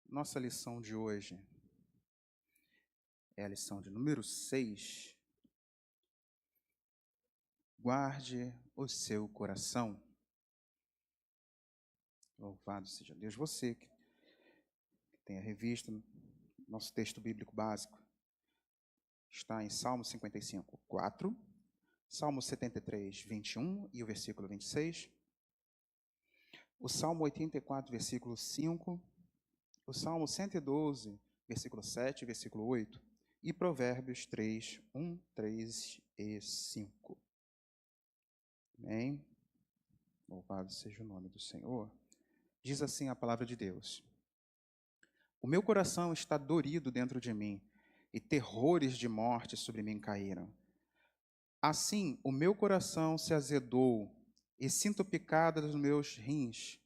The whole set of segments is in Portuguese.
Nossa lição de hoje é a lição de número 6. Guarde o seu coração. Louvado seja Deus. Você que tem a revista, nosso texto bíblico básico está em Salmo 55, 4, Salmo 73, 21 e o versículo 26, o Salmo 84, versículo 5, o Salmo 112, versículo 7 e versículo 8, e Provérbios 3, 1, 3 e 5. Amém? Louvado seja o nome do Senhor. Diz assim a palavra de Deus: O meu coração está dorido dentro de mim, e terrores de morte sobre mim caíram. Assim, o meu coração se azedou, e sinto picada dos meus rins.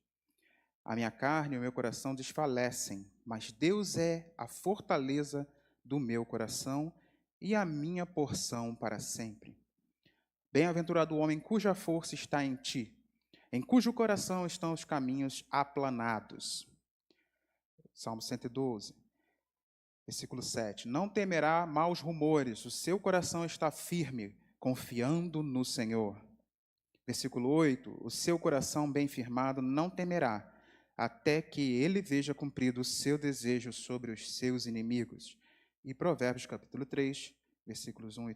A minha carne e o meu coração desfalecem, mas Deus é a fortaleza do meu coração e a minha porção para sempre. Bem-aventurado o homem cuja força está em ti, em cujo coração estão os caminhos aplanados. Salmo 112, versículo 7. Não temerá maus rumores, o seu coração está firme, confiando no Senhor. Versículo 8. O seu coração bem firmado não temerá, até que ele veja cumprido o seu desejo sobre os seus inimigos. E Provérbios capítulo 3, versículos 1,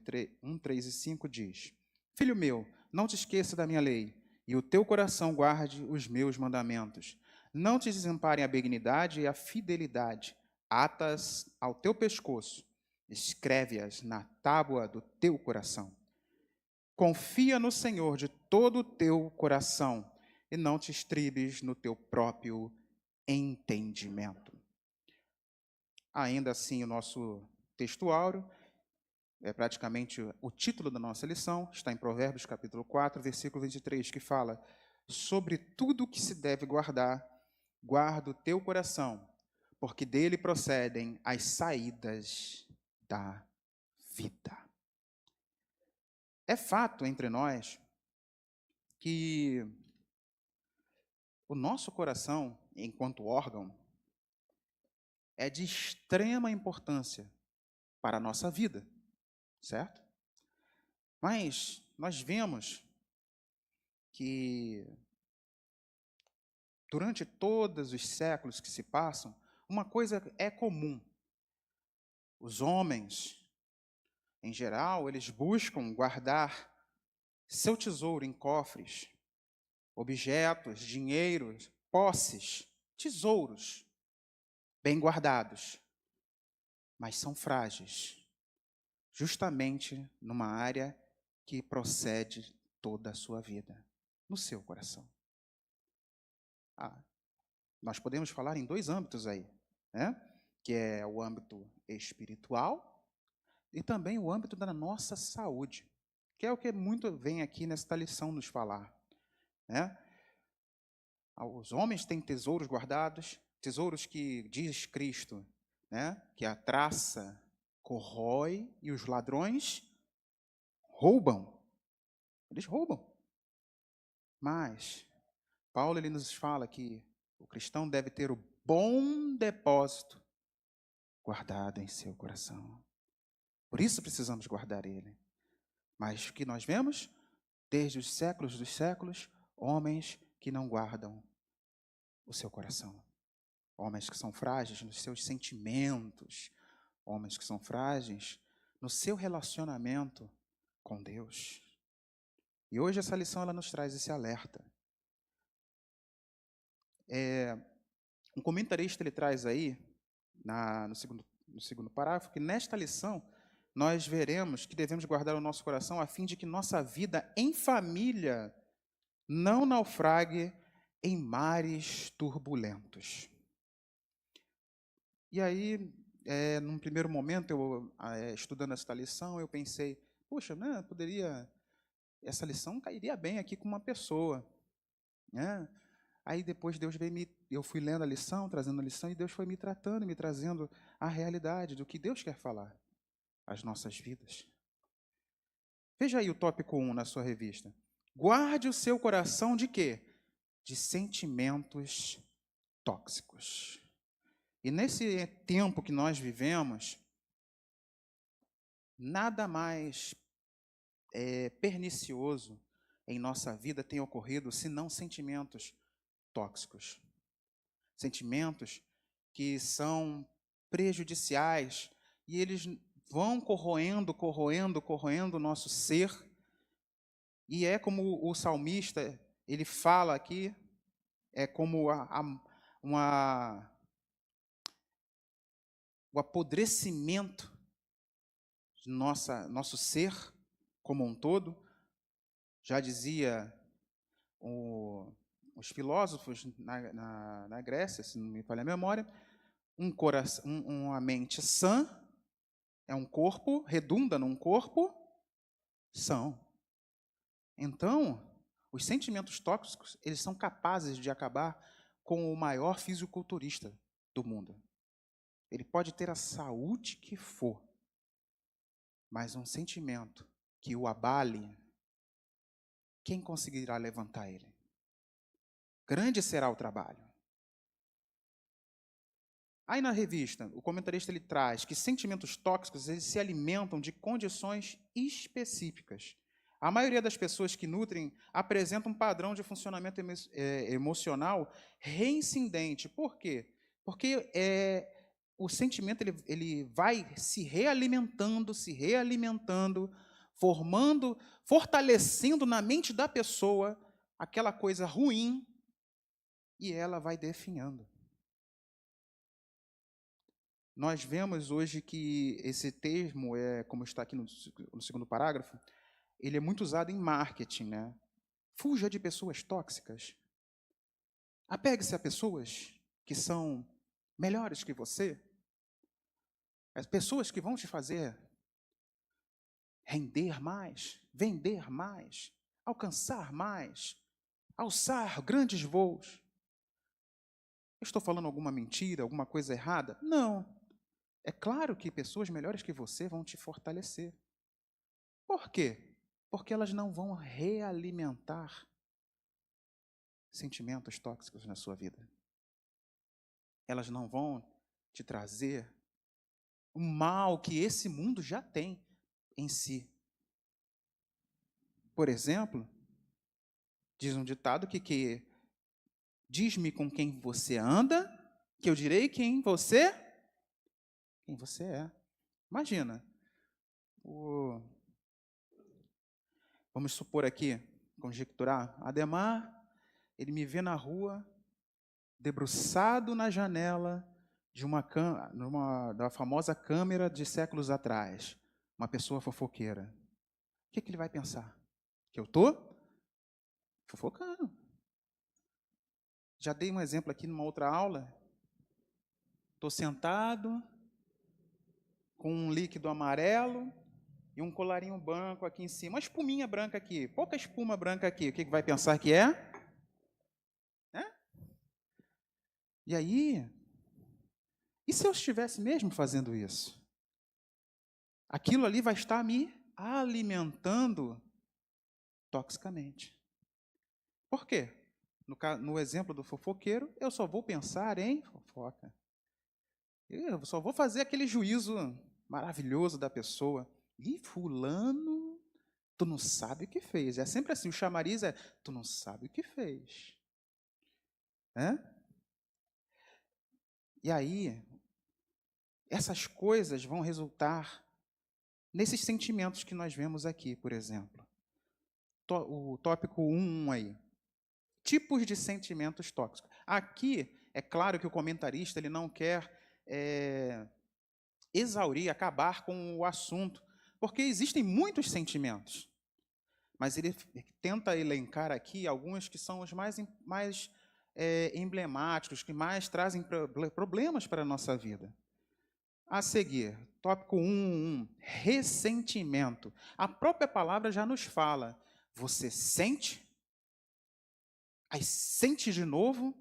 3 e 5 diz: Filho meu, não te esqueça da minha lei, e o teu coração guarde os meus mandamentos. Não te desamparem a benignidade e a fidelidade. Atas ao teu pescoço, escreve-as na tábua do teu coração. Confia no Senhor de todo o teu coração e não te estribes no teu próprio entendimento. Ainda assim, o nosso texto áureo é praticamente o título da nossa lição, está em Provérbios capítulo 4, versículo 23, que fala: sobre tudo que se deve guardar, guarda o teu coração, porque dele procedem as saídas da vida. É fato entre nós que o nosso coração, enquanto órgão, é de extrema importância para a nossa vida, certo? Mas nós vemos que durante todos os séculos que se passam, uma coisa é comum. Os homens, em geral, eles buscam guardar seu tesouro em cofres, objetos, dinheiros, posses, tesouros bem guardados, mas são frágeis, justamente numa área que procede toda a sua vida, no seu coração. Nós podemos falar em dois âmbitos aí, né? Que é o âmbito espiritual e também o âmbito da nossa saúde, que é o que muito vem aqui nesta lição nos falar, né? Os homens têm tesouros guardados, tesouros que diz Cristo, né? Que a traça corrói e os ladrões roubam. Eles roubam. Mas Paulo ele nos fala que o cristão deve ter o bom depósito guardado em seu coração. Por isso precisamos guardar ele. Mas o que nós vemos? Desde os séculos dos séculos, homens que não guardam o seu coração. Homens que são frágeis nos seus sentimentos. Homens que são frágeis no seu relacionamento com Deus. E hoje essa lição ela nos traz esse alerta. Um comentarista ele traz aí, no segundo parágrafo, que nesta lição nós veremos que devemos guardar o nosso coração a fim de que nossa vida em família não naufrague em mares turbulentos. E aí, num primeiro momento, eu estudando esta lição, eu pensei, puxa, né, essa lição cairia bem aqui com uma pessoa, né? Aí depois eu fui lendo a lição, trazendo a lição, e Deus foi me tratando, me trazendo a realidade do que Deus quer falar às nossas vidas. Veja aí o tópico 1 na sua revista. Guarde o seu coração de quê? De sentimentos tóxicos. E nesse tempo que nós vivemos, nada mais pernicioso em nossa vida tem ocorrido senão sentimentos tóxicos. Sentimentos que são prejudiciais e eles vão corroendo o nosso ser. E é como o salmista, ele fala aqui, é como o apodrecimento de nosso ser como um todo. Já dizia os filósofos na Grécia, se não me falha a memória, uma mente sã é um corpo, redunda num corpo são. Então, os sentimentos tóxicos, eles são capazes de acabar com o maior fisiculturista do mundo. Ele pode ter a saúde que for, mas um sentimento que o abale, quem conseguirá levantar ele? Grande será o trabalho. Aí na revista, o comentarista ele traz que sentimentos tóxicos eles se alimentam de condições específicas. A maioria das pessoas que nutrem apresenta um padrão de funcionamento emocional reincidente. Por quê? Porque o sentimento ele vai se realimentando, fortalecendo na mente da pessoa aquela coisa ruim e ela vai definhando. Nós vemos hoje que esse termo, como está aqui no segundo parágrafo, ele é muito usado em marketing, né? Fuja de pessoas tóxicas. Apegue-se a pessoas que são melhores que você. As pessoas que vão te fazer render mais, vender mais, alcançar mais, alçar grandes voos. Eu estou falando alguma mentira, alguma coisa errada? Não. É claro que pessoas melhores que você vão te fortalecer. Por quê? Porque elas não vão realimentar sentimentos tóxicos na sua vida. Elas não vão te trazer o mal que esse mundo já tem em si. Por exemplo, diz um ditado que diz-me com quem você anda, que eu direi quem você é. Imagina, vamos supor aqui, conjecturar, Ademar, ele me vê na rua, debruçado na janela da famosa câmera de séculos atrás, uma pessoa fofoqueira. O que ele vai pensar? Que eu estou fofocando. Já dei um exemplo aqui numa outra aula. Estou sentado com um líquido amarelo e um colarinho branco aqui em cima. Uma espuminha branca aqui, pouca espuma branca aqui. O que vai pensar que é? E aí, e se eu estivesse mesmo fazendo isso? Aquilo ali vai estar me alimentando toxicamente. Por quê? No exemplo do fofoqueiro, eu só vou pensar em fofoca. Eu só vou fazer aquele juízo maravilhoso da pessoa. E fulano, tu não sabe o que fez. É sempre assim, o chamariz é, tu não sabe o que fez. E aí, essas coisas vão resultar nesses sentimentos que nós vemos aqui, por exemplo. O tópico 1 aí. Tipos de sentimentos tóxicos. Aqui, é claro que o comentarista ele não quer exaurir, acabar com o assunto, porque existem muitos sentimentos. Mas ele tenta elencar aqui alguns que são os mais emblemáticos, que mais trazem problemas para a nossa vida. A seguir, tópico 1, ressentimento. A própria palavra já nos fala. Você sente, aí sente de novo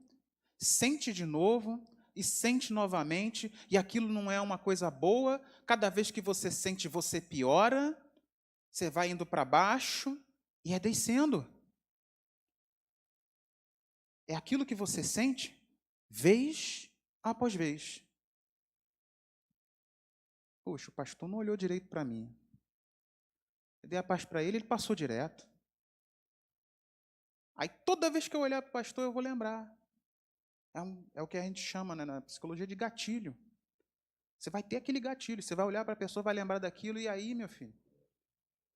e sente novamente, e aquilo não é uma coisa boa. Cada vez que você sente, você piora, você vai indo para baixo e é descendo. É aquilo que você sente vez após vez. Poxa, o pastor não olhou direito para mim. Eu dei a paz para ele, ele passou direto. Aí toda vez que eu olhar para o pastor, eu vou lembrar. É o que a gente chama, né, na psicologia de gatilho. Você vai ter aquele gatilho, você vai olhar para a pessoa, vai lembrar daquilo, e aí, meu filho,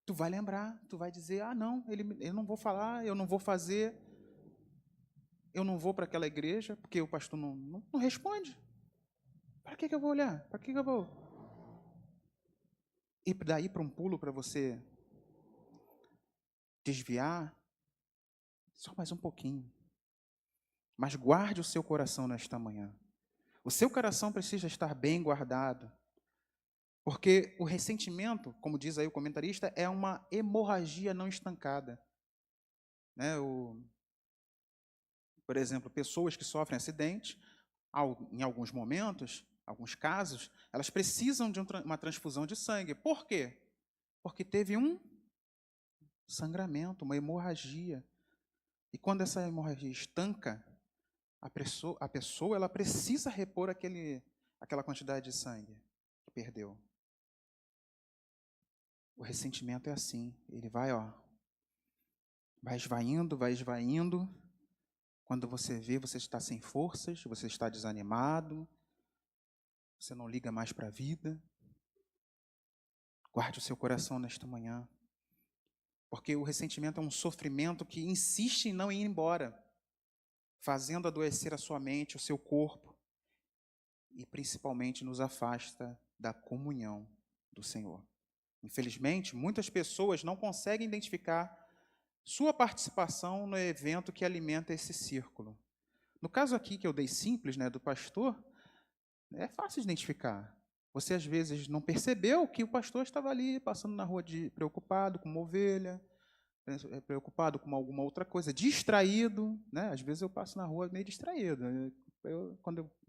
tu vai lembrar, tu vai dizer, não, eu não vou falar, eu não vou fazer, eu não vou para aquela igreja, porque o pastor não responde. Para que eu vou olhar? Para que eu vou? E daí para um pulo para você desviar, só mais um pouquinho. Mas guarde o seu coração nesta manhã. O seu coração precisa estar bem guardado. Porque o ressentimento, como diz aí o comentarista, é uma hemorragia não estancada. Né? Por exemplo, pessoas que sofrem acidente, em alguns momentos, alguns casos, elas precisam de uma transfusão de sangue. Por quê? Porque teve um sangramento, uma hemorragia. E quando essa hemorragia estanca, a pessoa ela precisa repor aquela quantidade de sangue que perdeu. O ressentimento é assim, ele vai esvaindo, vai esvaindo. Quando você vê, você está sem forças, você está desanimado, você não liga mais para a vida. Guarde o seu coração nesta manhã, porque o ressentimento é um sofrimento que insiste em não ir embora, fazendo adoecer a sua mente, o seu corpo, e principalmente nos afasta da comunhão do Senhor. Infelizmente, muitas pessoas não conseguem identificar sua participação no evento que alimenta esse círculo. No caso aqui que eu dei simples, né, do pastor, é fácil de identificar. Você às vezes não percebeu que o pastor estava ali passando na rua preocupado com uma ovelha, preocupado com alguma outra coisa, distraído, né? Às vezes eu passo na rua meio distraído.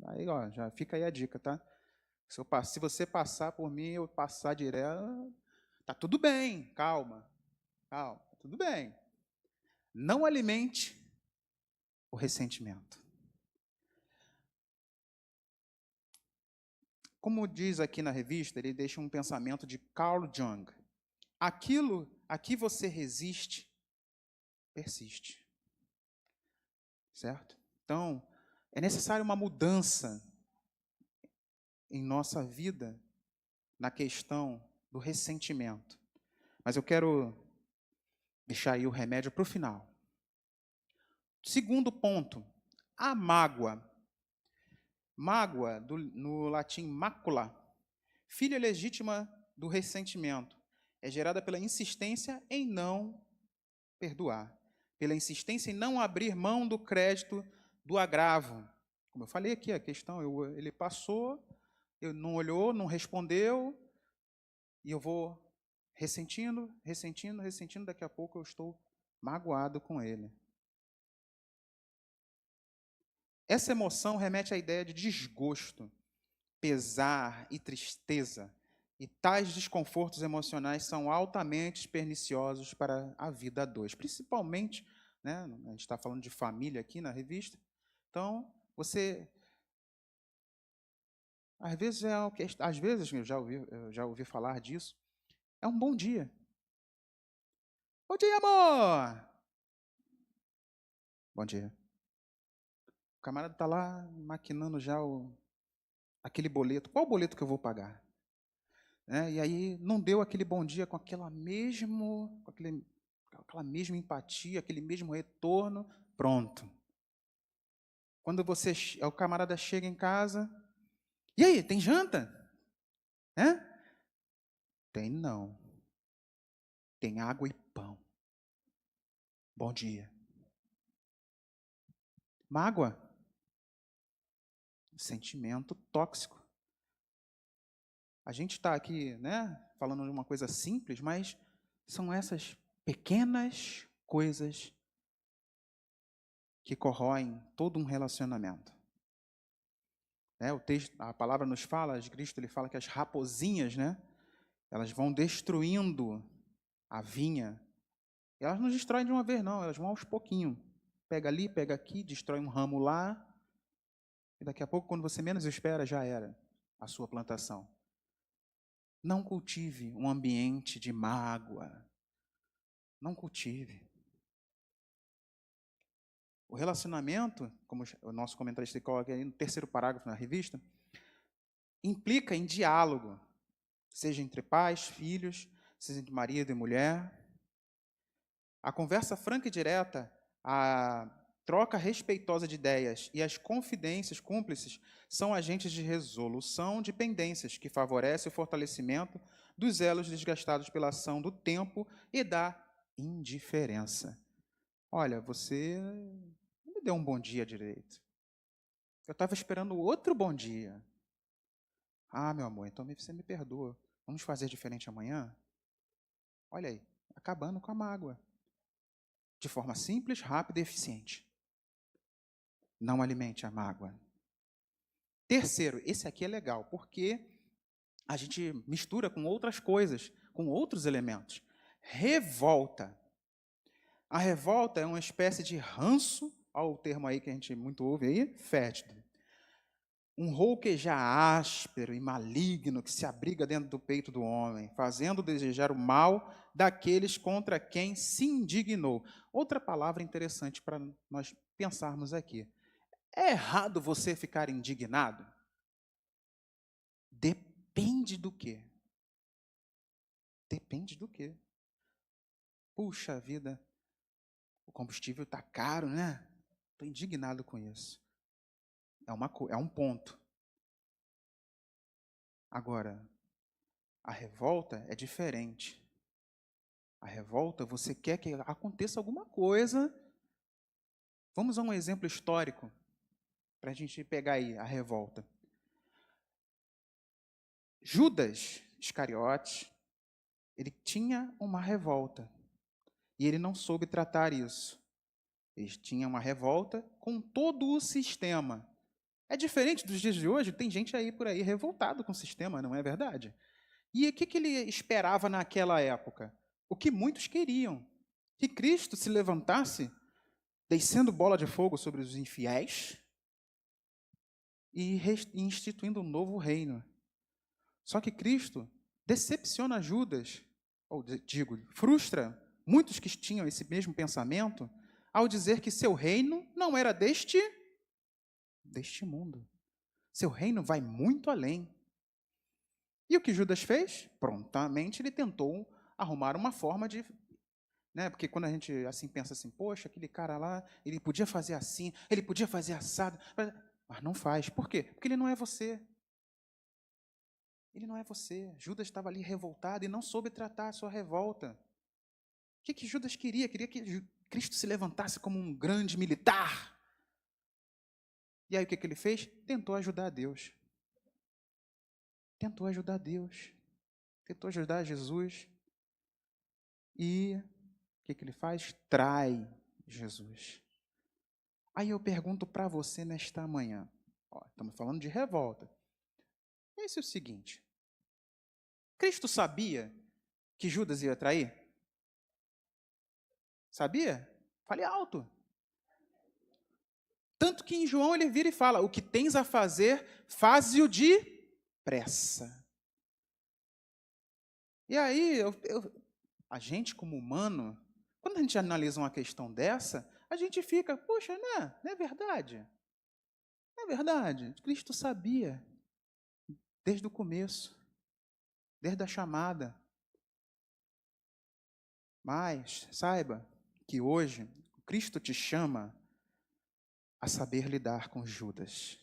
Aí, já fica aí a dica, tá? Se você passar por mim, eu passar direto, tá tudo bem, calma, calma, tá tudo bem. Não alimente o ressentimento. Como diz aqui na revista, ele deixa um pensamento de Carl Jung. Aquilo a que você resiste, persiste. Certo? Então, é necessária uma mudança em nossa vida na questão do ressentimento. Mas eu quero deixar aí o remédio para o final. Segundo ponto, a mágoa. Mágoa, no latim mácula, filha legítima do ressentimento, é gerada pela insistência em não perdoar, pela insistência em não abrir mão do crédito do agravo. Como eu falei aqui, a questão, ele passou, eu não olhou, não respondeu, e eu vou ressentindo, ressentindo, ressentindo, daqui a pouco eu estou magoado com ele. Essa emoção remete à ideia de desgosto, pesar e tristeza. E tais desconfortos emocionais são altamente perniciosos para a vida a dois. Principalmente, né, a gente está falando de família aqui na revista. Então, às vezes eu já ouvi falar disso, é um bom dia. Bom dia, amor! Bom dia. O camarada está lá maquinando já aquele boleto. Qual boleto que eu vou pagar? E aí não deu aquele bom dia com aquela mesma empatia, aquele mesmo retorno. Pronto. Quando o camarada chega em casa, e aí, tem janta? Tem não. Tem água e pão. Bom dia. Mágoa. Sentimento tóxico. A gente está aqui, né, falando de uma coisa simples, mas são essas pequenas coisas que corroem todo um relacionamento. O texto, a palavra nos fala, Cristo ele fala que as raposinhas, né, elas vão destruindo a vinha. E elas não destroem de uma vez, não, elas vão aos pouquinhos. Pega ali, pega aqui, destrói um ramo lá, e daqui a pouco, quando você menos espera, já era a sua plantação. Não cultive um ambiente de mágoa. Não cultive. O relacionamento, como o nosso comentarista coloca aí no terceiro parágrafo na revista, implica em diálogo, seja entre pais, filhos, seja entre marido e mulher. A conversa franca e direta, a troca respeitosa de ideias e as confidências cúmplices são agentes de resolução de pendências que favorecem o fortalecimento dos elos desgastados pela ação do tempo e da indiferença. Olha, você não me deu um bom dia direito. Eu estava esperando outro bom dia. Ah, meu amor, então você me perdoa. Vamos fazer diferente amanhã? Olha aí, acabando com a mágoa. De forma simples, rápida e eficiente. Não alimente a mágoa. Terceiro, esse aqui é legal, porque a gente mistura com outras coisas, com outros elementos. Revolta. A revolta é uma espécie de ranço, olha o termo aí que a gente muito ouve aí, fétido. Um rouquejar áspero e maligno que se abriga dentro do peito do homem, fazendo desejar o mal daqueles contra quem se indignou. Outra palavra interessante para nós pensarmos aqui. É errado você ficar indignado? Depende do quê? Depende do quê? Puxa vida, o combustível está caro, né? Estou indignado com isso. É um ponto. Agora, a revolta é diferente. A revolta, você quer que aconteça alguma coisa. Vamos a um exemplo histórico, para a gente pegar aí a revolta. Judas Iscariotes, ele tinha uma revolta. E ele não soube tratar isso. Ele tinha uma revolta com todo o sistema. É diferente dos dias de hoje, tem gente aí por aí revoltado com o sistema, não é verdade? E o que ele esperava naquela época? O que muitos queriam, que Cristo se levantasse, descendo bola de fogo sobre os infiéis e instituindo um novo reino. Só que Cristo decepciona Judas, ou digo, frustra muitos que tinham esse mesmo pensamento, ao dizer que seu reino não era deste mundo. Seu reino vai muito além. E o que Judas fez? Prontamente ele tentou arrumar uma forma de, né? Porque quando a gente assim pensa assim, poxa, aquele cara lá, ele podia fazer assim, ele podia fazer assado, mas não faz. Por quê? Porque ele não é você. Ele não é você. Judas estava ali revoltado e não soube tratar a sua revolta. O que Judas queria? Queria que Cristo se levantasse como um grande militar. E aí o que ele fez? Tentou ajudar Deus. Tentou ajudar Deus. Tentou ajudar Jesus. E o que ele faz? Trai Jesus. Aí eu pergunto para você nesta manhã. Ó, estamos falando de revolta. Esse é o seguinte. Cristo sabia que Judas ia trair? Sabia? Fale alto. Tanto que em João ele vira e fala: o que tens a fazer, faze-o depressa. E aí, a gente como humano, quando a gente analisa uma questão dessa, a gente fica, poxa, né? Não é verdade? Não é verdade? Cristo sabia, desde o começo, desde a chamada. Mas, saiba que hoje, Cristo te chama a saber lidar com Judas,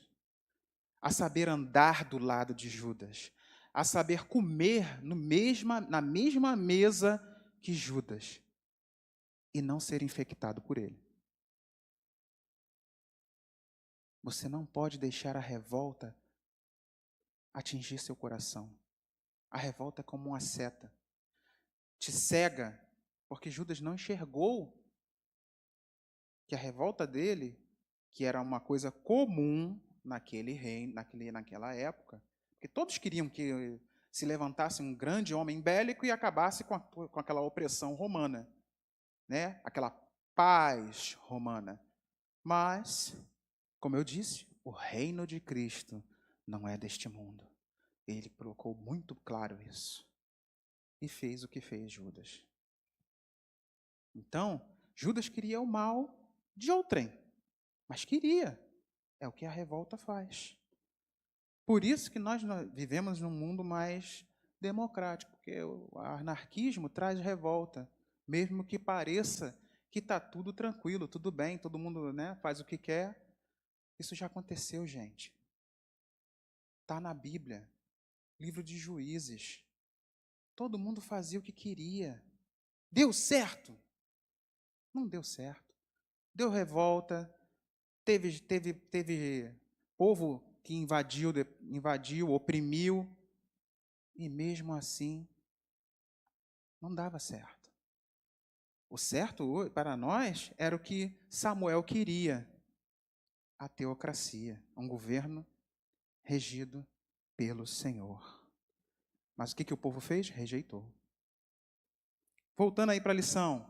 a saber andar do lado de Judas, a saber comer na mesma mesa que Judas e não ser infectado por ele. Você não pode deixar a revolta atingir seu coração. A revolta é como uma seta. Te cega, porque Judas não enxergou que a revolta dele, que era uma coisa comum naquele reino, naquela época, porque todos queriam que se levantasse um grande homem bélico e acabasse com aquela opressão romana, né? Aquela paz romana. Mas, como eu disse, o reino de Cristo não é deste mundo. Ele colocou muito claro isso. E fez o que fez Judas. Então, Judas queria o mal de outrem, mas queria. É o que a revolta faz. Por isso que nós vivemos num mundo mais democrático, porque o anarquismo traz revolta, mesmo que pareça que está tudo tranquilo, tudo bem, todo mundo, né, faz o que quer. Isso já aconteceu, gente. Está na Bíblia, livro de Juízes. Todo mundo fazia o que queria. Deu certo? Não deu certo. Deu revolta, teve povo que invadiu, oprimiu, e mesmo assim não dava certo. O certo para nós era o que Samuel queria: a teocracia, um governo regido pelo Senhor. Mas o que o povo fez? Rejeitou. Voltando aí para a lição.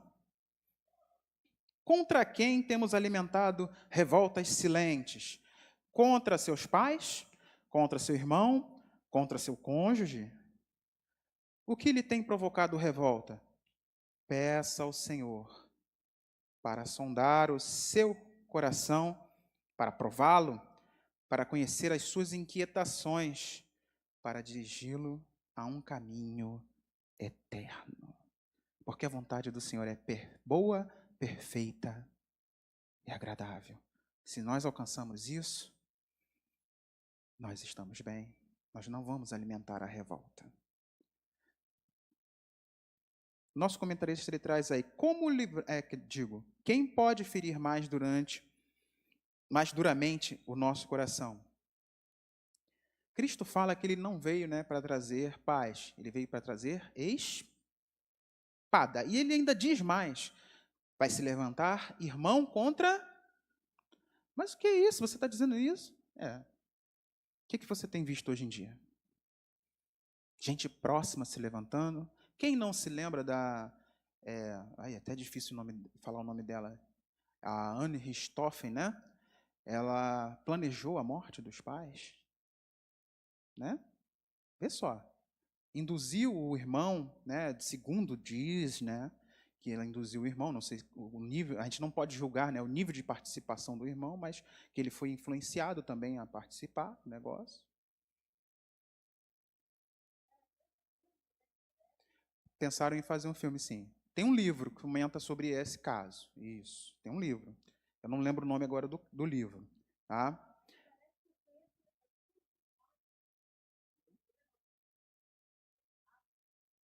Contra quem temos alimentado revoltas silentes? Contra seus pais? Contra seu irmão? Contra seu cônjuge? O que lhe tem provocado revolta? Peça ao Senhor para sondar o seu coração, para prová-lo, para conhecer as suas inquietações, para dirigi-lo a um caminho eterno. Porque a vontade do Senhor é boa, perfeita e agradável. Se nós alcançamos isso, nós estamos bem. Nós não vamos alimentar a revolta. Nosso comentarista ele traz aí, quem pode ferir mais duramente o nosso coração? Cristo fala que ele não veio, né, para trazer paz, ele veio para trazer espada. E ele ainda diz mais, vai se levantar irmão contra... Mas o que é isso? Você está dizendo isso? O que você tem visto hoje em dia? Gente próxima se levantando. Quem não se lembra da... é até difícil falar o nome dela. A Anne Richthofen, né? Ela planejou a morte dos pais. Né? Vê só. Induziu o irmão, né? Segundo diz, né? Que ela induziu o irmão, não sei o nível, a gente não pode julgar, né, o nível de participação do irmão, mas que ele foi influenciado também a participar do negócio. Pensaram em fazer um filme, sim. Tem um livro que comenta sobre esse caso. Isso, tem um livro. Eu não lembro o nome agora do livro. Tá?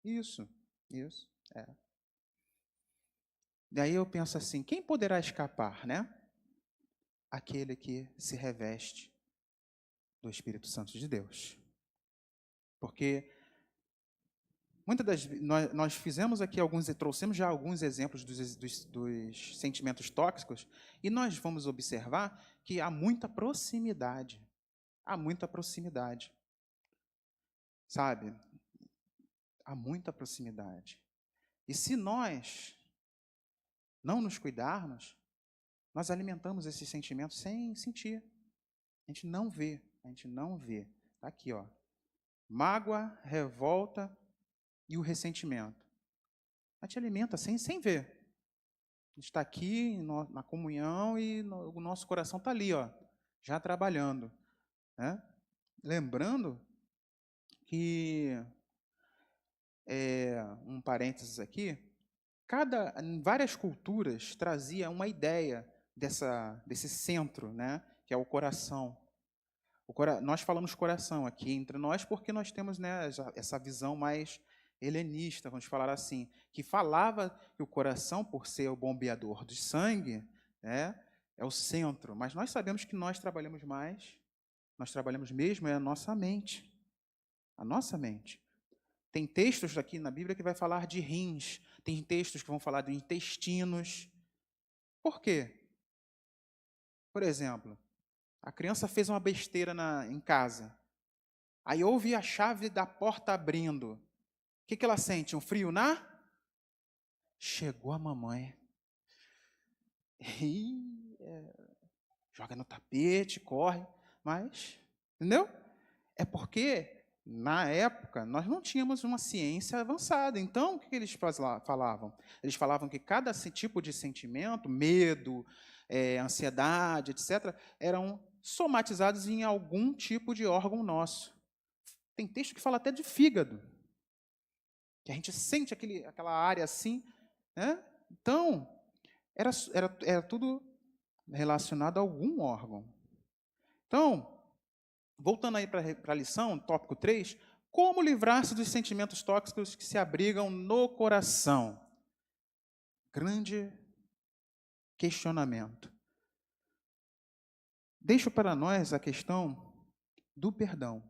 Isso. É. Daí eu penso assim, quem poderá escapar, né? Aquele que se reveste do Espírito Santo de Deus. Porque nós fizemos aqui trouxemos já alguns exemplos dos sentimentos tóxicos, e nós vamos observar que há muita proximidade. Há muita proximidade. Sabe? Há muita proximidade. E se nós não nos cuidarmos, nós alimentamos esses sentimentos sem sentir. A gente não vê. Está aqui, ó. Mágoa, revolta e o ressentimento. A gente alimenta sem ver. A gente está aqui na comunhão e o nosso coração está ali, ó, já trabalhando. Né? Lembrando que, um parênteses aqui, em várias culturas trazia uma ideia desse centro, né, que é o coração. Nós falamos coração aqui entre nós porque nós temos, né, essa visão mais helenista, vamos falar assim, que falava que o coração, por ser o bombeador de sangue, né, é o centro. Mas nós sabemos que nós trabalhamos mesmo é a nossa mente. A nossa mente. Tem textos aqui na Bíblia que vai falar de rins, tem textos que vão falar de intestinos. Por quê? Por exemplo, a criança fez uma besteira em casa. Aí ouve a chave da porta abrindo. O que ela sente? Um frio na? Chegou a mamãe. E, joga no tapete, corre. Mas, entendeu? É porque na época, nós não tínhamos uma ciência avançada. Então, o que eles falavam? Eles falavam que cada tipo de sentimento, medo, ansiedade, etc., eram somatizados em algum tipo de órgão nosso. Tem texto que fala até de fígado, que a gente sente aquela área assim, né? Então, era tudo relacionado a algum órgão. Então, voltando aí para a lição, tópico 3, como livrar-se dos sentimentos tóxicos que se abrigam no coração? Grande questionamento. Deixo para nós a questão do perdão.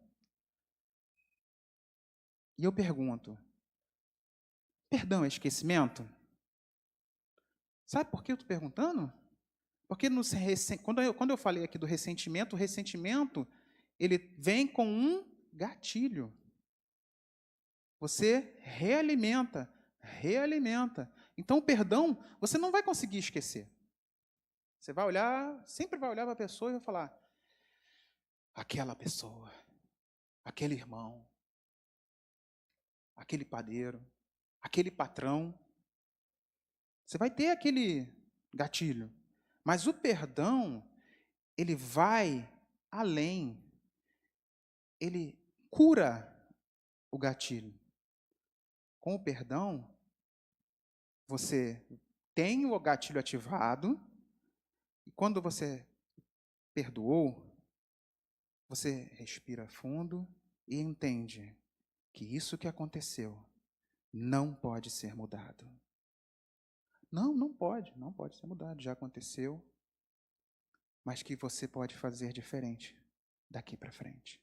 E eu pergunto, perdão é esquecimento? Sabe por que eu estou perguntando? Porque quando eu falei aqui do ressentimento, o ressentimento ele vem com um gatilho. Você realimenta, realimenta. Então, o perdão, você não vai conseguir esquecer. Você vai olhar, sempre vai olhar para a pessoa e vai falar: aquela pessoa, aquele irmão, aquele padeiro, aquele patrão. Você vai ter aquele gatilho. Mas o perdão, ele vai além. Ele cura o gatilho. Com o perdão, você tem o gatilho ativado, e quando você perdoou, você respira fundo e entende que isso que aconteceu não pode ser mudado. Não pode ser mudado, já aconteceu, mas que você pode fazer diferente daqui para frente.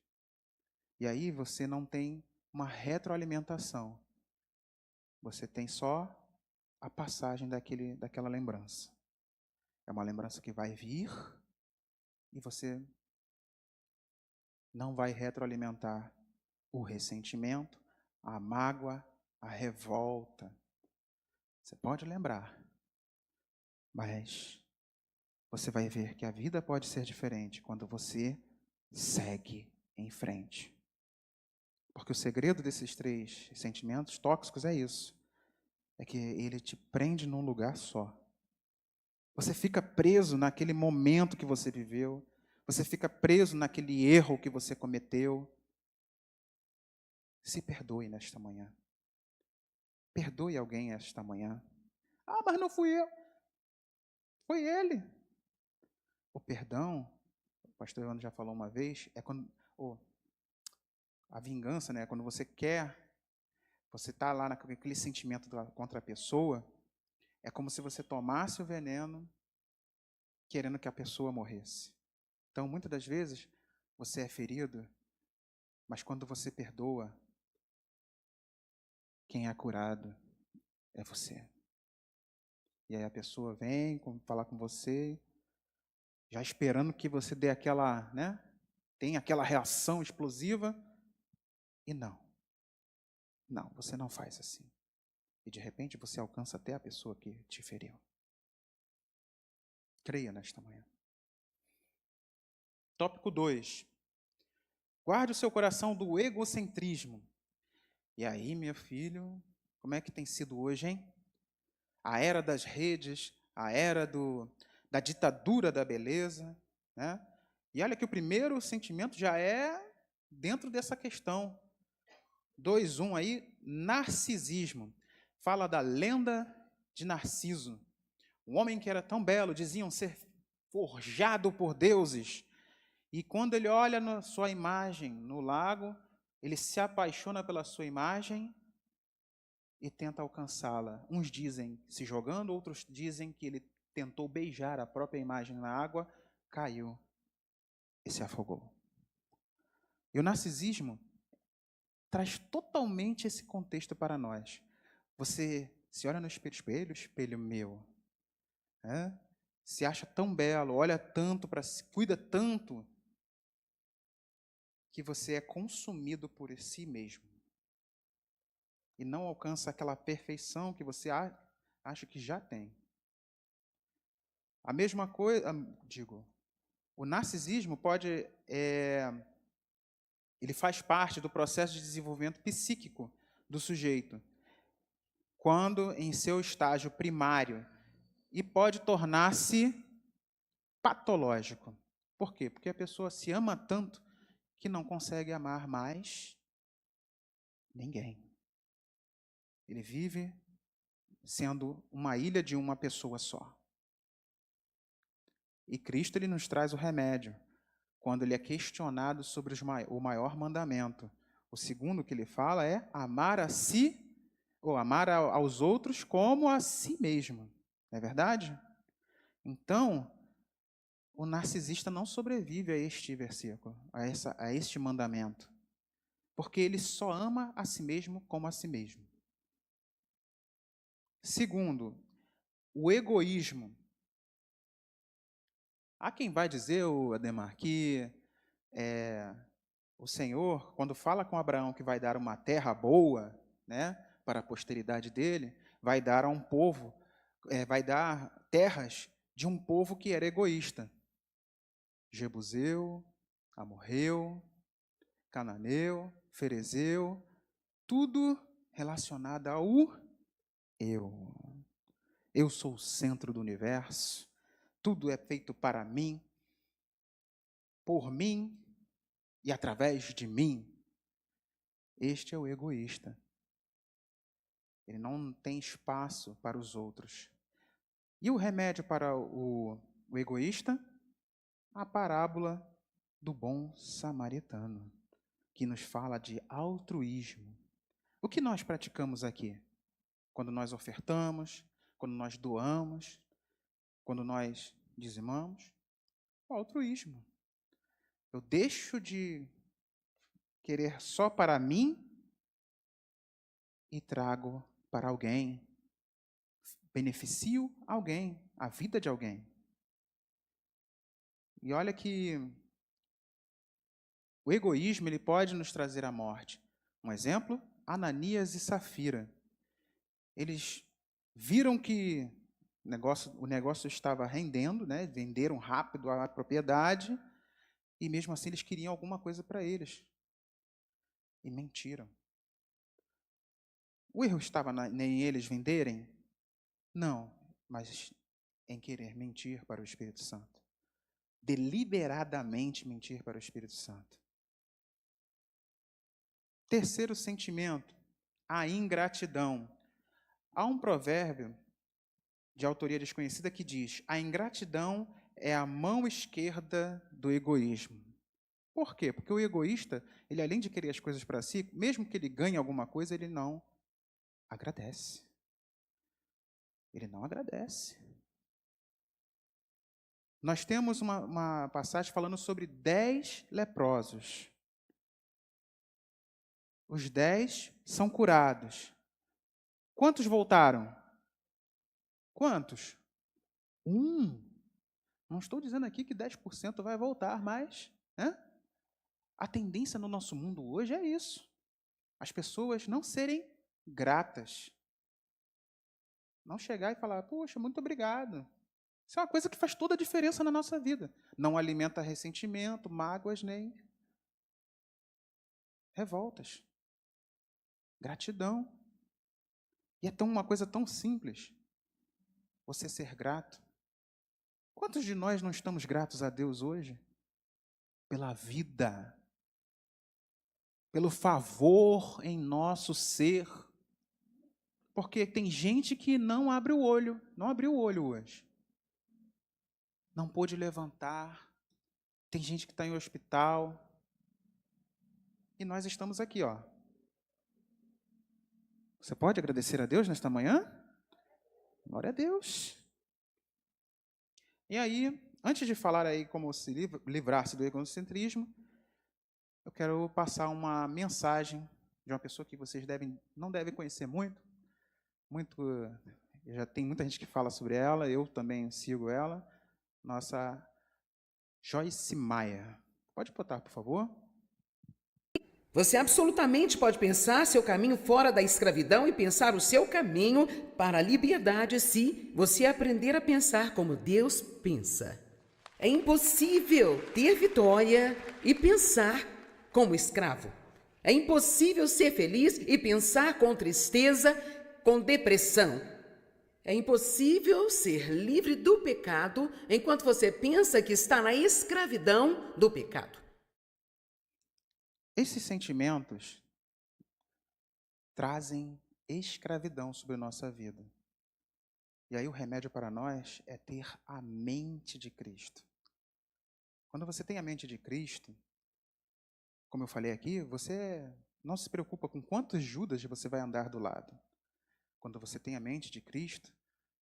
E aí você não tem uma retroalimentação, você tem só a passagem daquela lembrança. É uma lembrança que vai vir e você não vai retroalimentar o ressentimento, a mágoa, a revolta. Você pode lembrar, mas você vai ver que a vida pode ser diferente quando você segue em frente. Porque o segredo desses 3 sentimentos tóxicos é isso. É que ele te prende num lugar só. Você fica preso naquele momento que você viveu. Você fica preso naquele erro que você cometeu. Se perdoe nesta manhã. Perdoe alguém esta manhã. Ah, mas não fui eu. Foi ele. O perdão, o pastor Evandro já falou uma vez, é quando a vingança, né? Quando você quer, você está lá naquele sentimento contra a pessoa, é como se você tomasse o veneno querendo que a pessoa morresse. Então, muitas das vezes, você é ferido, mas quando você perdoa, quem é curado é você. E aí a pessoa vem falar com você, já esperando que você dê aquela, né? Tem aquela reação explosiva. E não, você não faz assim. E de repente você alcança até a pessoa que te feriu. Creia nesta manhã. Tópico 2. Guarde o seu coração do egocentrismo. E aí, meu filho, como é que tem sido hoje, hein? A era das redes, a era da ditadura da beleza, né? E olha que o primeiro sentimento já é dentro dessa questão. 2:1 aí, narcisismo. Fala da lenda de Narciso. Um homem que era tão belo, diziam ser forjado por deuses. E quando ele olha na sua imagem no lago, ele se apaixona pela sua imagem e tenta alcançá-la. Uns dizem se jogando, outros dizem que ele tentou beijar a própria imagem na água, caiu e se afogou. E o narcisismo traz totalmente esse contexto para nós. Você se olha no espelho, espelho meu, né? Se acha tão belo, olha tanto para si, cuida tanto, que você é consumido por si mesmo. E não alcança aquela perfeição que você acha que já tem. A mesma coisa, o narcisismo pode Ele faz parte do processo de desenvolvimento psíquico do sujeito, quando em seu estágio primário, e pode tornar-se patológico. Por quê? Porque a pessoa se ama tanto que não consegue amar mais ninguém. Ele vive sendo uma ilha de uma pessoa só. E Cristo ele nos traz o remédio, quando ele é questionado sobre o maior mandamento. O segundo que ele fala é amar a si, ou amar aos outros como a si mesmo. Não é verdade? Então, o narcisista não sobrevive a este versículo, a este mandamento, porque ele só ama a si mesmo como a si mesmo. Segundo, o egoísmo. Há quem vai dizer, Ademar, que o Senhor, quando fala com Abraão que vai dar uma terra boa, né, para a posteridade dele, vai dar a um povo, vai dar terras de um povo que era egoísta. Jebuseu, amorreu, cananeu, ferezeu, tudo relacionado ao eu. Eu sou o centro do universo, tudo é feito para mim, por mim e através de mim. Este é o egoísta. Ele não tem espaço para os outros. E o remédio para o egoísta? A parábola do bom samaritano, que nos fala de altruísmo. O que nós praticamos aqui? Quando nós ofertamos, quando nós doamos, quando nós dizimamos? O altruísmo. Eu deixo de querer só para mim e trago para alguém. Beneficio alguém, a vida de alguém. E olha que o egoísmo ele pode nos trazer a morte. Um exemplo, Ananias e Safira. Eles viram que o negócio estava rendendo, né? Venderam rápido a propriedade, e mesmo assim eles queriam alguma coisa para eles. E mentiram. O erro estava em eles venderem? Não, mas em querer mentir para o Espírito Santo. Deliberadamente mentir para o Espírito Santo. Terceiro sentimento, a ingratidão. Há um provérbio de autoria desconhecida que diz: a ingratidão é a mão esquerda do egoísmo. Por quê? Porque o egoísta, ele além de querer as coisas para si, mesmo que ele ganhe alguma coisa, ele não agradece. Ele não agradece. Nós temos uma passagem falando sobre 10 leprosos. Os 10 são curados. Quantos voltaram? Quantos? 1. Não estou dizendo aqui que 10% vai voltar, mas a tendência no nosso mundo hoje é isso. As pessoas não serem gratas. Não chegar e falar, poxa, muito obrigado. Isso é uma coisa que faz toda a diferença na nossa vida. Não alimenta ressentimento, mágoas, nem revoltas. Gratidão. E é uma coisa tão simples. Você ser grato. Quantos de nós não estamos gratos a Deus hoje? Pela vida. Pelo favor em nosso ser. Porque tem gente que não abre o olho. Não abriu o olho hoje. Não pôde levantar. Tem gente que está em hospital. E nós estamos aqui, ó. Você pode agradecer a Deus nesta manhã? Glória a Deus. E aí, antes de falar aí como se livrar-se do egocentrismo, eu quero passar uma mensagem de uma pessoa que vocês não devem conhecer muito. Já tem muita gente que fala sobre ela, eu também sigo ela. Nossa Joyce Meyer. Pode botar, por favor? Você absolutamente pode pensar seu caminho fora da escravidão e pensar o seu caminho para a liberdade se você aprender a pensar como Deus pensa. É impossível ter vitória e pensar como escravo. É impossível ser feliz e pensar com tristeza, com depressão. É impossível ser livre do pecado enquanto você pensa que está na escravidão do pecado. Esses sentimentos trazem escravidão sobre nossa vida. E aí o remédio para nós é ter a mente de Cristo. Quando você tem a mente de Cristo, como eu falei aqui, você não se preocupa com quantos Judas você vai andar do lado. Quando você tem a mente de Cristo,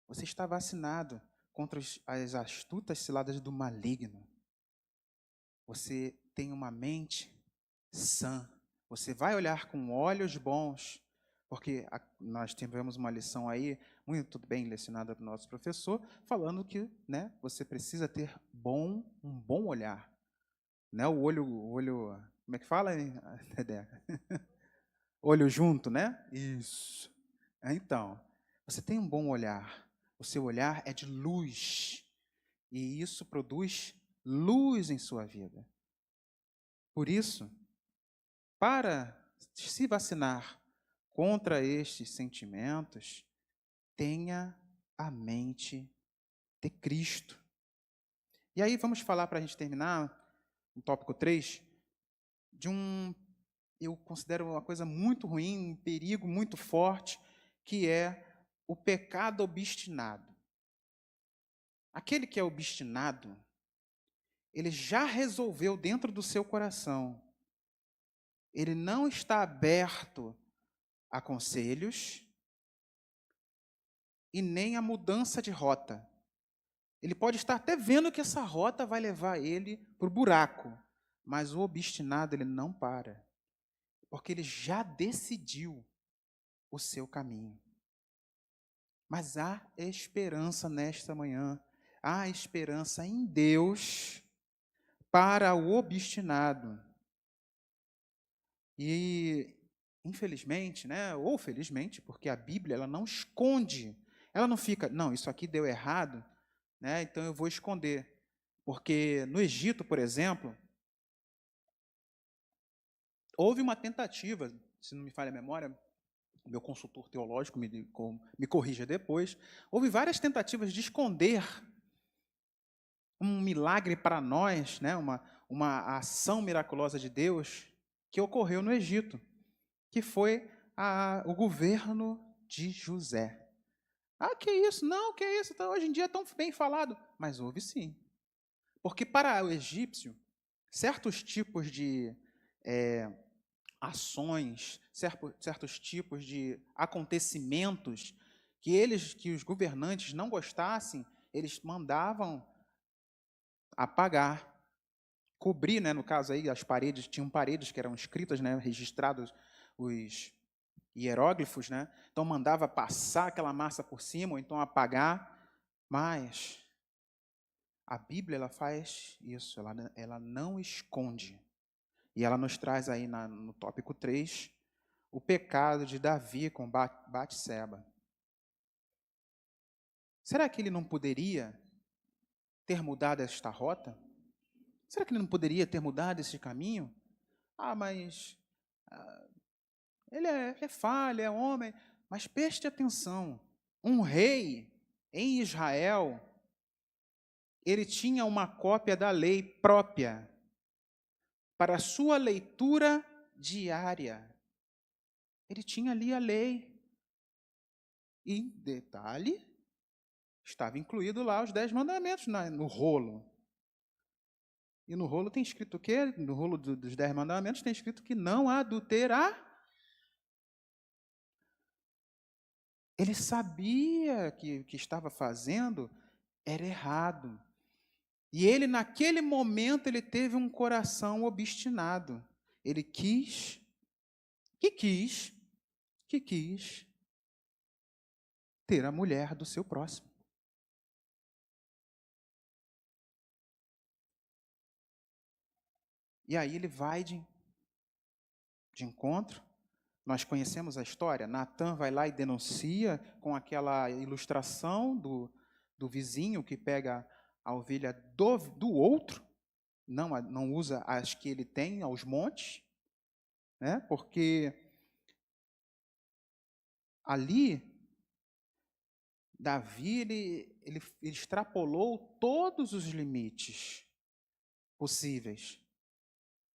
você está vacinado contra as astutas ciladas do maligno. Você tem uma mente sã. Você vai olhar com olhos bons, porque nós tivemos uma lição aí, muito bem lecionada pelo nosso professor, falando que, né, você precisa ter um bom olhar. Né, o olho, como é que fala, Dedé? Olho junto, né? Isso. Então, você tem um bom olhar. O seu olhar é de luz. E isso produz luz em sua vida. Por isso, para se vacinar contra estes sentimentos, tenha a mente de Cristo. E aí vamos falar, para a gente terminar, no tópico 3, eu considero uma coisa muito ruim, um perigo muito forte, que é o pecado obstinado. Aquele que é obstinado, ele já resolveu dentro do seu coração. Ele não está aberto a conselhos e nem a mudança de rota. Ele pode estar até vendo que essa rota vai levar ele para o buraco, mas o obstinado, ele não para, porque ele já decidiu o seu caminho. Mas há esperança nesta manhã, há esperança em Deus para o obstinado. E, infelizmente, né, ou felizmente, porque a Bíblia ela não esconde, ela não fica, não, isso aqui deu errado, né, então eu vou esconder. Porque no Egito, por exemplo, houve uma tentativa, se não me falha a memória, o meu consultor teológico me corrija depois, houve várias tentativas de esconder um milagre para nós, né, uma ação miraculosa de Deus que ocorreu no Egito, que foi o governo de José. Ah, que isso? Não, que isso? Então, hoje em dia é tão bem falado. Mas houve sim. Porque para o egípcio, certos tipos de ações, certos tipos de acontecimentos que os governantes não gostassem, eles mandavam apagar, cobrir, né, no caso aí, as paredes, tinham paredes que eram escritas, né, registrados os hieróglifos, né? Então mandava passar aquela massa por cima, ou então apagar, mas a Bíblia ela faz isso, ela não esconde. E ela nos traz aí no tópico 3, o pecado de Davi com Batseba. Será que ele não poderia ter mudado esta rota? Será que ele não poderia ter mudado esse caminho? Ah, mas ele é falho, é homem. Mas preste atenção, um rei em Israel, ele tinha uma cópia da lei própria para a sua leitura diária. Ele tinha ali a lei. E, detalhe, estava incluído lá os 10 mandamentos no rolo. E no rolo tem escrito o quê? No rolo dos 10 mandamentos tem escrito que não adulterar. Ele sabia que o que estava fazendo era errado. E ele, naquele momento, ele teve um coração obstinado. Ele quis ter a mulher do seu próximo. E aí ele vai de encontro. Nós conhecemos a história. Natan vai lá e denuncia com aquela ilustração do vizinho que pega a ovelha do outro, não usa as que ele tem aos montes, né? Porque ali Davi ele extrapolou todos os limites possíveis.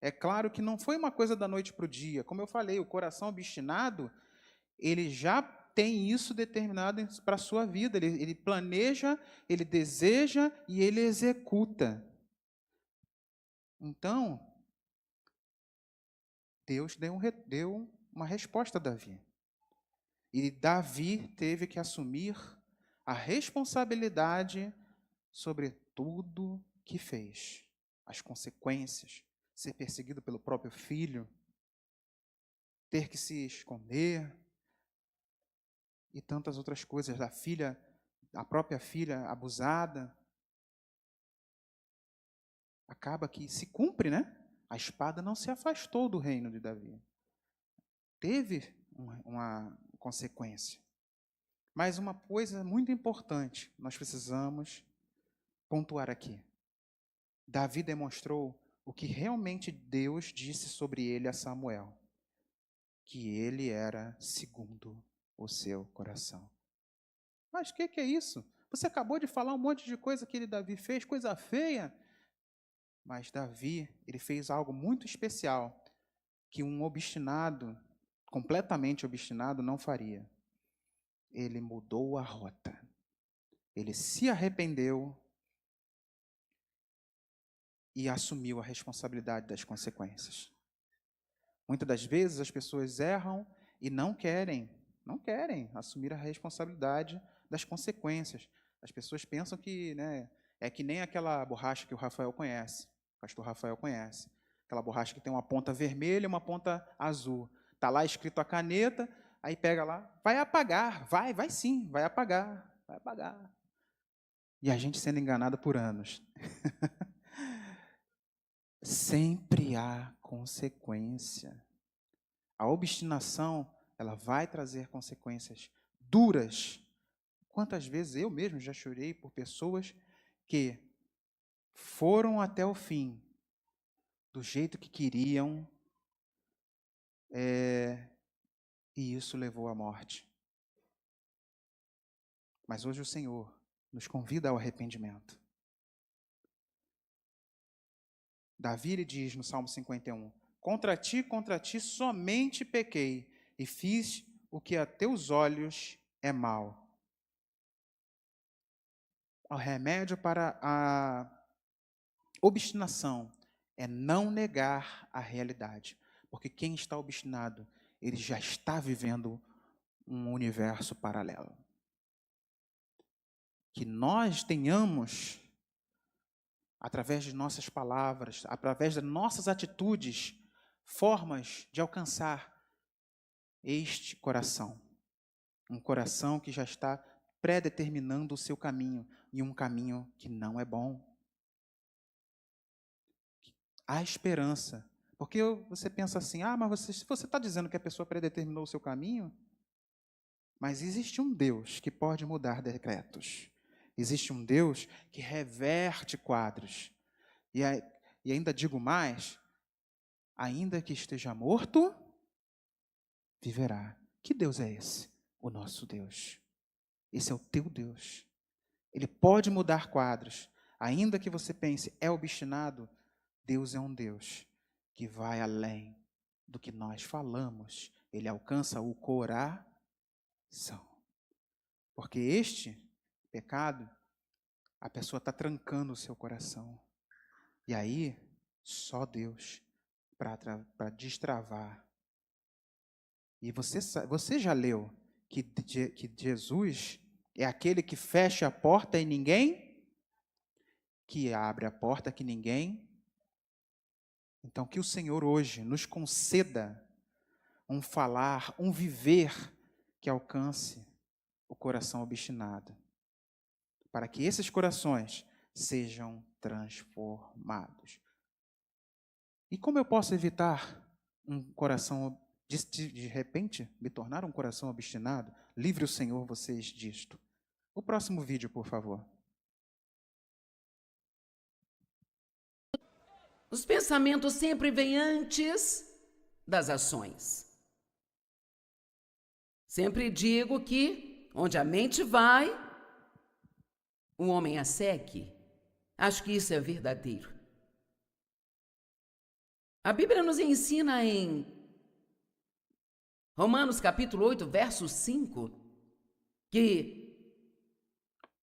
É claro que não foi uma coisa da noite para o dia. Como eu falei, o coração obstinado, ele já tem isso determinado para a sua vida. Ele planeja, ele deseja e ele executa. Então, Deus deu uma resposta a Davi. E Davi teve que assumir a responsabilidade sobre tudo que fez. As consequências, ser perseguido pelo próprio filho, ter que se esconder e tantas outras coisas, a própria filha abusada. Acaba que se cumpre, né? A espada não se afastou do reino de Davi. Teve uma consequência. Mas uma coisa muito importante, nós precisamos pontuar aqui. Davi demonstrou o que realmente Deus disse sobre ele a Samuel, que ele era segundo o seu coração. Mas o que é isso? Você acabou de falar um monte de coisa que Davi fez, coisa feia. Mas Davi, ele fez algo muito especial, que um obstinado, completamente obstinado, não faria. Ele mudou a rota. Ele se arrependeu e assumiu a responsabilidade das consequências. Muitas das vezes as pessoas erram e não querem assumir a responsabilidade das consequências. As pessoas pensam que, né, é que nem aquela borracha que o Rafael conhece, o pastor Rafael conhece. Aquela borracha que tem uma ponta vermelha e uma ponta azul. Está lá escrito a caneta, aí pega lá, vai apagar, vai sim, vai apagar. E a gente sendo enganado por anos. Sempre há consequência. A obstinação, ela vai trazer consequências duras. Quantas vezes eu mesmo já chorei por pessoas que foram até o fim, do jeito que queriam, e isso levou à morte. Mas hoje o Senhor nos convida ao arrependimento. Davi ele diz no Salmo 51, contra ti somente pequei, e fiz o que a teus olhos é mal. O remédio para a obstinação é não negar a realidade. Porque quem está obstinado, ele já está vivendo um universo paralelo. Que nós tenhamos, através de nossas palavras, através das nossas atitudes, formas de alcançar este coração. Um coração que já está predeterminando o seu caminho, e um caminho que não é bom. Há esperança. Porque você pensa assim, mas se você está dizendo que a pessoa predeterminou o seu caminho, mas existe um Deus que pode mudar decretos. Existe um Deus que reverte quadros. E ainda digo mais, ainda que esteja morto, viverá. Que Deus é esse? O nosso Deus. Esse é o teu Deus. Ele pode mudar quadros. Ainda que você pense, é obstinado, Deus é um Deus que vai além do que nós falamos. Ele alcança o coração. Porque este pecado, a pessoa está trancando o seu coração. E aí, só Deus para destravar. E você já leu que Jesus é aquele que fecha a porta e ninguém, que abre a porta que ninguém. Então, que o Senhor hoje nos conceda um falar, um viver que alcance o coração obstinado, para que esses corações sejam transformados. E como eu posso evitar um coração, de repente, me tornar um coração obstinado? Livre o Senhor vocês disto. O próximo vídeo, por favor. Os pensamentos sempre vêm antes das ações. Sempre digo que onde a mente vai, o homem a segue. Acho que isso é verdadeiro. A Bíblia nos ensina em Romanos capítulo 8, verso 5, que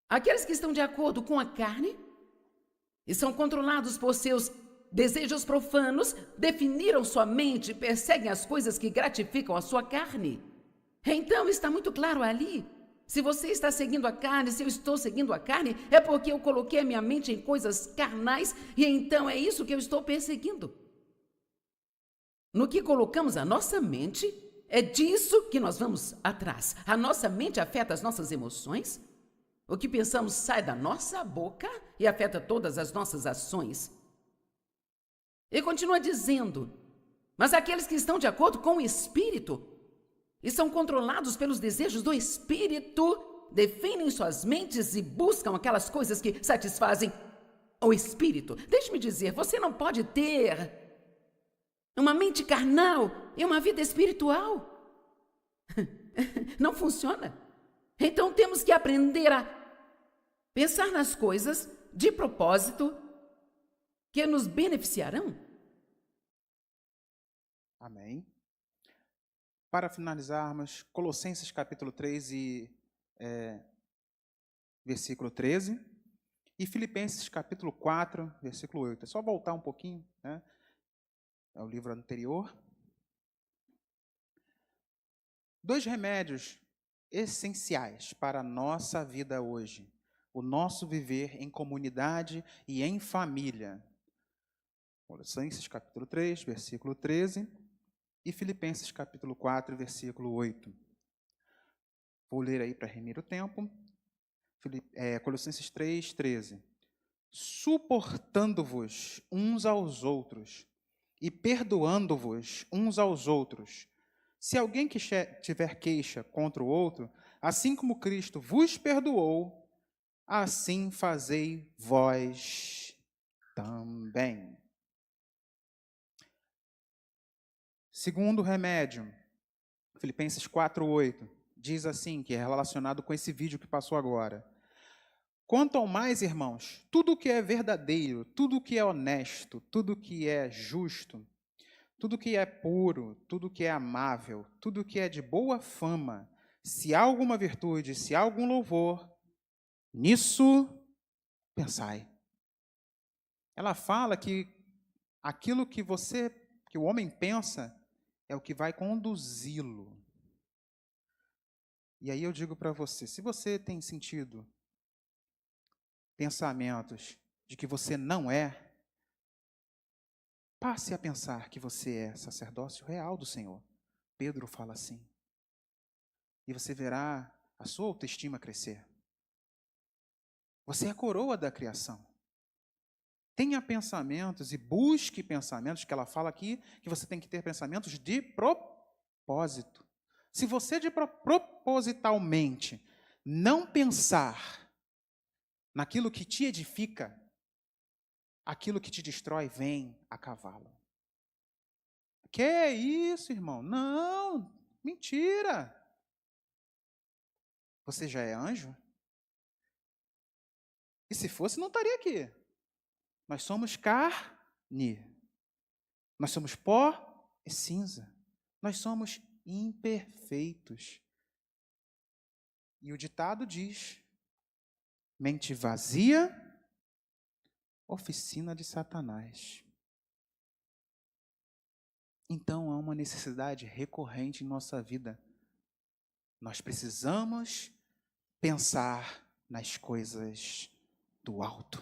aqueles que estão de acordo com a carne e são controlados por seus desejos profanos, definiram sua mente e perseguem as coisas que gratificam a sua carne. Então está muito claro ali. Se você está seguindo a carne, se eu estou seguindo a carne, é porque eu coloquei a minha mente em coisas carnais e então é isso que eu estou perseguindo. No que colocamos a nossa mente, é disso que nós vamos atrás. A nossa mente afeta as nossas emoções. O que pensamos sai da nossa boca e afeta todas as nossas ações. E continua dizendo, mas aqueles que estão de acordo com o Espírito e são controlados pelos desejos do Espírito, definem suas mentes e buscam aquelas coisas que satisfazem o Espírito. Deixe-me dizer, você não pode ter uma mente carnal e uma vida espiritual. Não funciona. Então temos que aprender a pensar nas coisas de propósito que nos beneficiarão. Amém. Para finalizarmos, Colossenses capítulo 3 e versículo 13 e Filipenses capítulo 4, versículo 8. É só voltar um pouquinho, né? É o livro anterior. 2 remédios essenciais para a nossa vida hoje. O nosso viver em comunidade e em família. Colossenses capítulo 3, versículo 13 e Filipenses capítulo 4, versículo 8. Vou ler aí para remir o tempo. Colossenses 3, 13. Suportando-vos uns aos outros e perdoando-vos uns aos outros. Se alguém tiver queixa contra o outro, assim como Cristo vos perdoou, assim fazei vós também. Segundo remédio, Filipenses 4:8, diz assim, que é relacionado com esse vídeo que passou agora. Quanto ao mais, irmãos, tudo que é verdadeiro, tudo que é honesto, tudo que é justo, tudo que é puro, tudo que é amável, tudo que é de boa fama, se há alguma virtude, se há algum louvor, nisso pensai. Ela fala que aquilo que o homem pensa, é o que vai conduzi-lo. E aí eu digo para você, se você tem sentido pensamentos de que você não é, passe a pensar que você é sacerdócio real do Senhor. Pedro fala assim. E você verá a sua autoestima crescer. Você é a coroa da criação. Tenha pensamentos e busque pensamentos, que ela fala aqui, que você tem que ter pensamentos de propósito. Se você propositalmente não pensar naquilo que te edifica, aquilo que te destrói vem a cavalo. Que é isso, irmão? Não, mentira. Você já é anjo? E se fosse, não estaria aqui. Nós somos carne. Nós somos pó e cinza. Nós somos imperfeitos. E o ditado diz: mente vazia, oficina de Satanás. Então há uma necessidade recorrente em nossa vida. Nós precisamos pensar nas coisas do alto.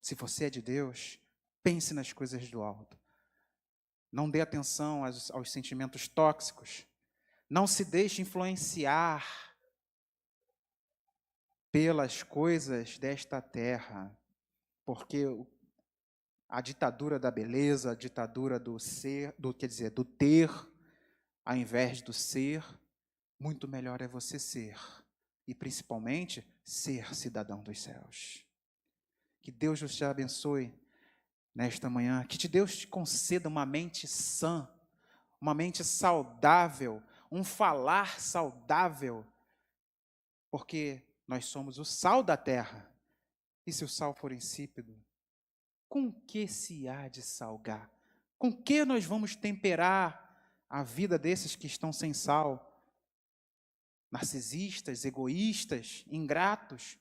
Se você é de Deus, pense nas coisas do alto. Não dê atenção aos sentimentos tóxicos. Não se deixe influenciar pelas coisas desta terra, porque a ditadura da beleza, a ditadura do ser, do ter, ao invés do ser, muito melhor é você ser, e principalmente ser cidadão dos céus. Que Deus nos abençoe nesta manhã, que Deus te conceda uma mente sã, uma mente saudável, um falar saudável, porque nós somos o sal da terra. E se o sal for insípido, com que se há de salgar? Com que nós vamos temperar a vida desses que estão sem sal? Narcisistas, egoístas, ingratos,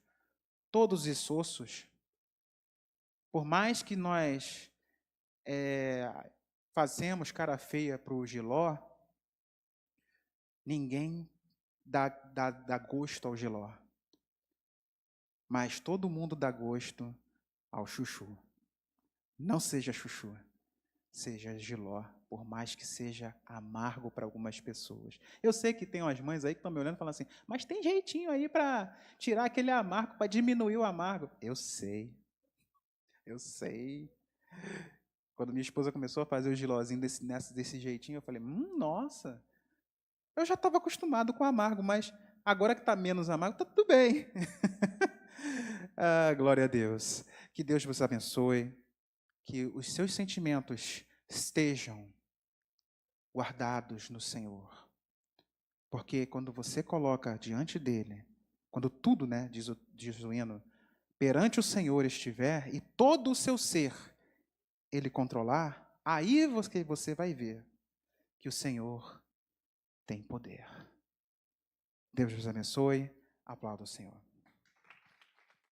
todos esses. Por mais que nós fazemos cara feia para o jiló, ninguém dá gosto ao jiló. Mas todo mundo dá gosto ao chuchu. Não seja chuchu, seja jiló, por mais que seja amargo para algumas pessoas. Eu sei que tem umas mães aí que estão me olhando e falando assim, mas tem jeitinho aí para tirar aquele amargo, para diminuir o amargo. Eu sei. Quando minha esposa começou a fazer o gilózinho desse jeitinho, eu falei, nossa, eu já estava acostumado com amargo, mas agora que está menos amargo, está tudo bem. Glória a Deus. Que Deus vos abençoe, que os seus sentimentos estejam guardados no Senhor. Porque quando você coloca diante dele, quando tudo, diz o hino, perante o Senhor estiver e todo o seu ser ele controlar, aí você vai ver que o Senhor tem poder. Deus vos abençoe. Aplauda o Senhor.